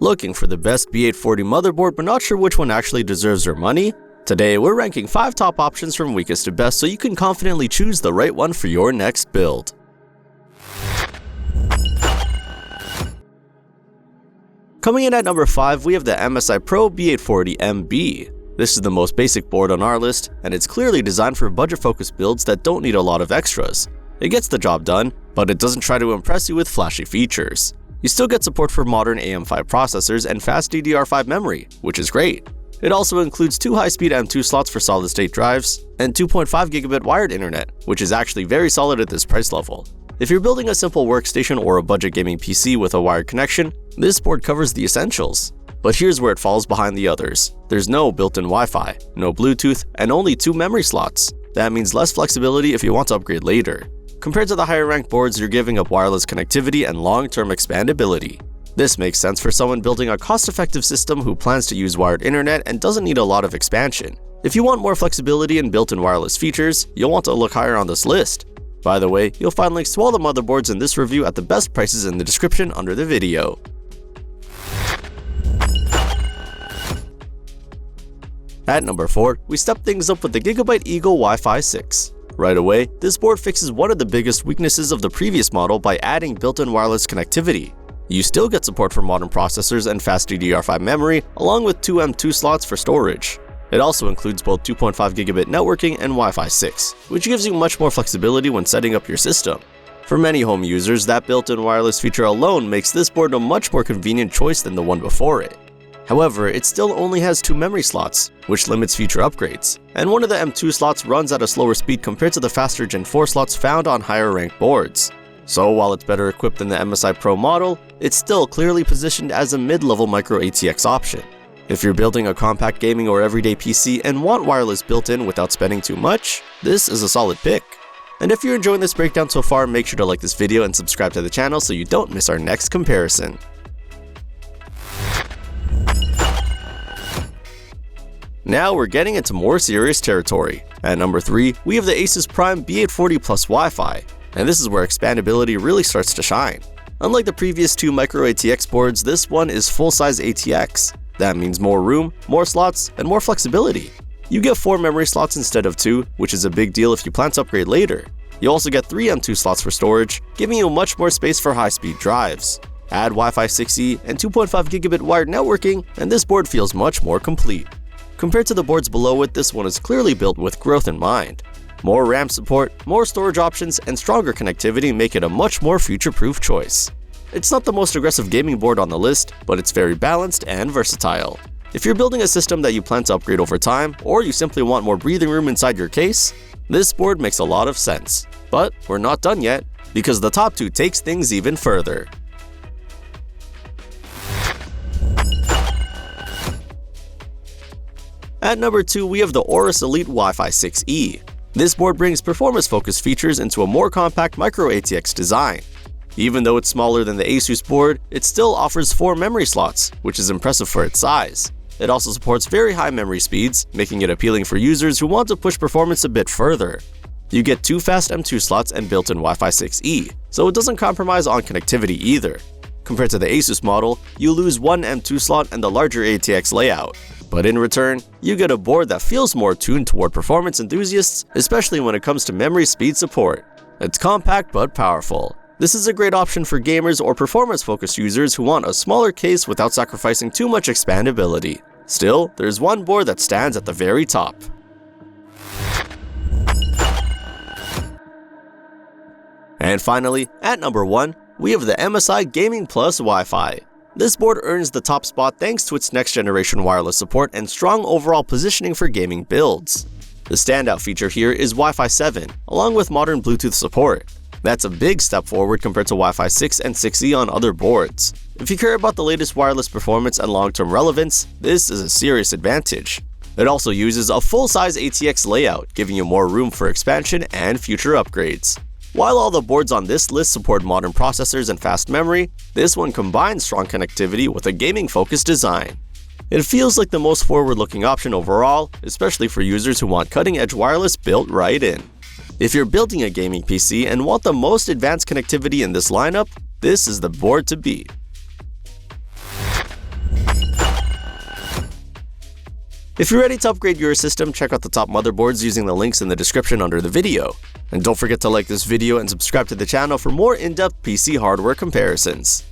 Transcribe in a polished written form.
Looking for the best B840 motherboard but not sure which one actually deserves your money? Today we're ranking 5 top options from weakest to best so you can confidently choose the right one for your next build. Coming in at number 5, we have the MSI Pro B840MB. This is the most basic board on our list, and it's clearly designed for budget-focused builds that don't need a lot of extras. It gets the job done, but it doesn't try to impress you with flashy features. You still get support for modern AM5 processors and fast DDR5 memory, which is great. It also includes 2 high-speed M2 slots for solid-state drives and 2.5 gigabit wired internet, which is actually very solid at this price level. If you're building a simple workstation or a budget gaming PC with a wired connection, this board covers the essentials. But here's where it falls behind the others. There's no built-in Wi-Fi, no Bluetooth, and only 2 memory slots. That means less flexibility if you want to upgrade later. Compared to the higher-ranked boards, you're giving up wireless connectivity and long-term expandability. This makes sense for someone building a cost-effective system who plans to use wired internet and doesn't need a lot of expansion. If you want more flexibility and built-in wireless features, you'll want to look higher on this list. By the way, you'll find links to all the motherboards in this review at the best prices in the description under the video. At number 4, we step things up with the Gigabyte Eagle Wi-Fi 6. Right away, this board fixes one of the biggest weaknesses of the previous model by adding built-in wireless connectivity. You still get support for modern processors and fast DDR5 memory, along with 2 M2 slots for storage. It also includes both 2.5 gigabit networking and Wi-Fi 6, which gives you much more flexibility when setting up your system. For many home users, that built-in wireless feature alone makes this board a much more convenient choice than the one before it. However, it still only has 2 memory slots, which limits future upgrades, and one of the M2 slots runs at a slower speed compared to the faster Gen 4 slots found on higher-ranked boards. So while it's better equipped than the MSI Pro model, it's still clearly positioned as a mid-level micro ATX option. If you're building a compact gaming or everyday PC and want wireless built-in without spending too much, this is a solid pick. And if you're enjoying this breakdown so far, make sure to like this video and subscribe to the channel so you don't miss our next comparison. Now we're getting into more serious territory. At number 3, we have the ASUS Prime B840 Plus Wi-Fi, and this is where expandability really starts to shine. Unlike the previous 2 micro ATX boards, this one is full-size ATX. That means more room, more slots, and more flexibility. You get 4 memory slots instead of 2, which is a big deal if you plan to upgrade later. You also get 3 M2 slots for storage, giving you much more space for high-speed drives. Add Wi-Fi 6E and 2.5 gigabit wired networking, and this board feels much more complete. Compared to the boards below it, this one is clearly built with growth in mind. More RAM support, more storage options, and stronger connectivity make it a much more future-proof choice. It's not the most aggressive gaming board on the list, but it's very balanced and versatile. If you're building a system that you plan to upgrade over time, or you simply want more breathing room inside your case, this board makes a lot of sense. But we're not done yet, because the top 2 takes things even further. At number 2, we have the AORUS Elite Wi-Fi 6E. This board brings performance-focused features into a more compact micro ATX design. Even though it's smaller than the ASUS board, it still offers 4 memory slots, which is impressive for its size. It also supports very high memory speeds, making it appealing for users who want to push performance a bit further. You get 2 fast M2 slots and built-in Wi-Fi 6E, so it doesn't compromise on connectivity either. Compared to the ASUS model, you lose 1 M2 slot and the larger ATX layout. But in return, you get a board that feels more tuned toward performance enthusiasts, especially when it comes to memory speed support. It's compact but powerful. This is a great option for gamers or performance-focused users who want a smaller case without sacrificing too much expandability. Still, there's one board that stands at the very top. And finally, at number 1, we have the MSI Gaming Plus Wi-Fi. This board earns the top spot thanks to its next-generation wireless support and strong overall positioning for gaming builds. The standout feature here is Wi-Fi 7, along with modern Bluetooth support. That's a big step forward compared to Wi-Fi 6 and 6E on other boards. If you care about the latest wireless performance and long-term relevance, this is a serious advantage. It also uses a full-size ATX layout, giving you more room for expansion and future upgrades. While all the boards on this list support modern processors and fast memory, this one combines strong connectivity with a gaming-focused design. It feels like the most forward-looking option overall, especially for users who want cutting-edge wireless built right in. If you're building a gaming PC and want the most advanced connectivity in this lineup, this is the board to beat. If you're ready to upgrade your system, check out the top motherboards using the links in the description under the video. And don't forget to like this video and subscribe to the channel for more in-depth PC hardware comparisons.